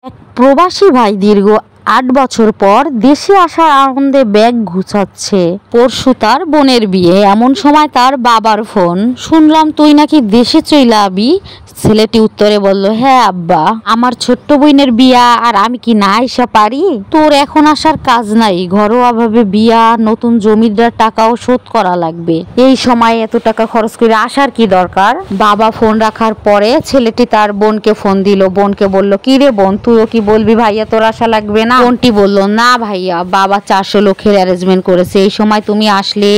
এক প্রবাসী ভাই দীর্ঘ ৮ বছর পর দেশে আসার আনন্দে ব্যাগ গুছাচ্ছে। পরশু তার বোনের বিয়ে, এমন সময় তার বাবার ফোন। শুনলাম তুই নাকি দেশে চইলা আবি। ছেলেটি উত্তরে বলল, হ্যাঁ আব্বা, আমার ছোট্ট বোনের বিয়া আর আমি কি না আইসা পারি? তোর এখন আসার কাজ নাই, ঘরোয়াভাবে বিয়া, নতুন জমিদার টাকাও শোধ করা লাগবে, এই সময় এত টাকা খরচ করে আসার কি দরকার? বাবা ফোন রাখার পরে ছেলেটি তার বোনকে ফোন দিল। বোনকে বলল, কি রে বোন, তুইও কি বলবি ভাইয়া তোর আসা লাগবে না? বোনটি বলল, না ভাইয়া, বাবা 400 লক্ষের অ্যারেঞ্জমেন্ট করেছে, এই সময় তুমি আসলে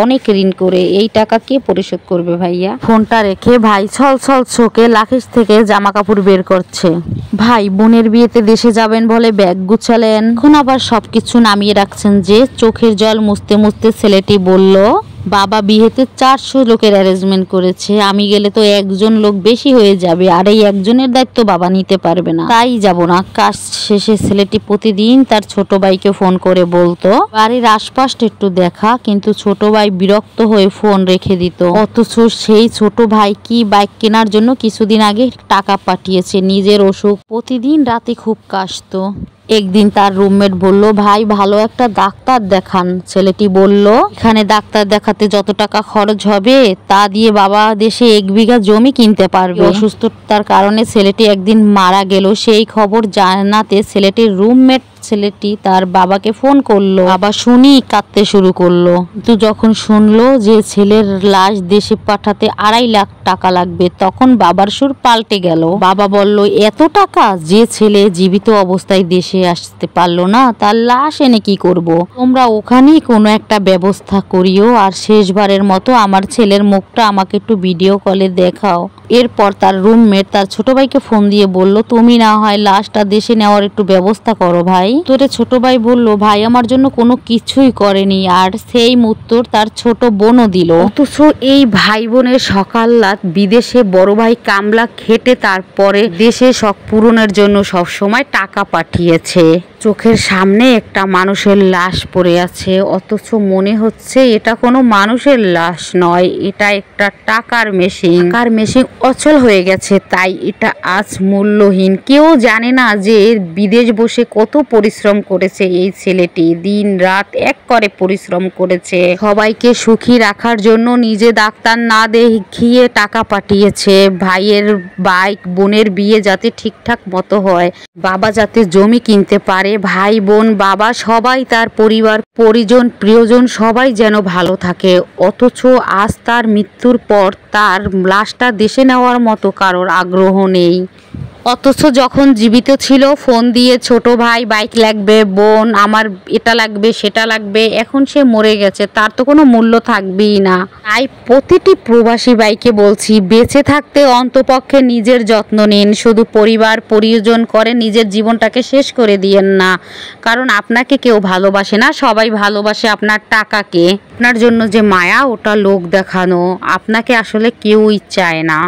অনেক ঋণ করে, এই টাকা কে পরিশোধ করবে ভাইয়া? ফোনটা রেখে ভাই ছল ছল চোখে লাখিস থেকে জামা কাপড় বের করছে। ভাই বোনের বিয়েতে দেশে যাবেন বলে ব্যাগ গুছালেন, এখন আবার সবকিছু নামিয়ে রাখছেন যে? চোখের জল মুছতে মুছতে ছেলেটি বলল, বাবা বিয়েতে 400 লোকের অ্যারেঞ্জমেন্ট করেছে, আমি গেলে তো একজন লোক বেশি হয়ে যাবে, আর এই একজনের দায়িত্ব বাবা নিতে পারবে না, তাই যাব না। কাজ শেষে ছেলেটি প্রতিদিন তার ছোট ভাইকে ফোন করে বলতো বাড়ির আশপাশটা একটু দেখা, কিন্তু ছোট ভাই বিরক্ত হয়ে ফোন রেখে দিত। অথচ সেই ছোট ভাই কি বাইক কেনার জন্য কিছুদিন আগে টাকা পাঠিয়েছে, নিজের অসুখ, প্রতিদিন রাতে খুব কাশতো। একদিন তার রুমমেট বলল, ভাই ভালো একটা ডাক্তার দেখান। ছেলেটি বলল, এখানে ডাক্তার দেখাতে যত টাকা খরচ হবে তা দিয়ে বাবা দেশে 1 বিঘা জমি কিনতে পারবে। অসুস্থতার কারণে ছেলেটি একদিন মারা গেল, সেই খবর জানাতে ছেলেটির রুমমেট ছেলেটি তার বাবাকে ফোন করলো। বাবা শুনি কাঁদতে শুরু করলো, কিন্তু যখন শুনলো যে ছেলের লাশ দেশে পাঠাতে 2.5 লাখ টাকা লাগবে, তখন বাবার সুর পাল্টে গেল। বাবা বলল, এত টাকা? যে ছেলে জীবিত অবস্থায় দেশে আসতে পারলো না, তার লাশ এনে কি করব? তোমরা ওখানেই কোনো একটা ব্যবস্থা করিও, আর শেষবারের মতো আমার ছেলের মুখটা আমাকে একটু ভিডিও কলে দেখাও। এরপর তার রুমমেট তার ছোট ভাইকে ফোন দিয়ে বলল, তুমি না হয় লাশটা দেশে নেওয়ার একটু ব্যবস্থা করো ভাই। তোরে ছোট ভাই বলল, ভাই আমার জন্য কোনো কিছুই করেনি, আর সেই উত্তর তার ছোট বোনও দিল। অথচ এই ভাই বোনের সকাল রাত বিদেশে বড় ভাই কামলা খেটে তারপরে দেশে শখ পূরণের জন্য সব সময় টাকা পাঠিয়েছে। চোখের সামনে একটা মানুষের লাশ পড়ে আছে, অথচ মনে হচ্ছে এটা কোনো মানুষের লাশ নয়, এটা একটা টাকার মেশিন। টাকার মেশিন অচল হয়ে গেছে, তাই এটা আজ মূল্যহীন। কেউ জানে না যে বিদেশ বসে কত পরিশ্রম করেছে এই ছেলেটি, দিন রাত এক করে পরিশ্রম করেছে, সবাইকে সুখী রাখার জন্য নিজে ডাক্তার না দেখিয়ে টাকা পাঠিয়েছে, ভাইয়ের বাইক, বোনের বিয়ে যাতে ঠিকঠাক মতো হয়, বাবা যাতে জমি কিনতে পারে, ভাই বোন বাবা সবাই, তার পরিবার পরিজন প্রিয়জন সবাই যেন ভালো থাকে। অথচ আজ তার মৃত্যুর পর তার লাশটা দেশে নেওয়ার মতো কারোর আগ্রহ নেই। অথচ যখন জীবিত ছিল ফোন দিয়ে, ছোট ভাই বাইক লাগবে, বোন আমার এটা লাগবে সেটা লাগবে, এখন সে মরে গেছে, তার তো কোনো মূল্য থাকবেই না। তাই প্রতিটি প্রবাসী ভাইকে বলছি, বেঁচে থাকতে অন্তপক্ষে নিজের যত্ন নিন, শুধু পরিবার পরিজন করে নিজের জীবনটাকে শেষ করে দিয়েন না, কারণ আপনাকে কেউ ভালোবাসে না, সবাই ভালোবাসে আপনার টাকাকে। আপনার জন্য যে মায়া, ওটা লোক দেখানো, আপনাকে আসলে কেউই চায় না।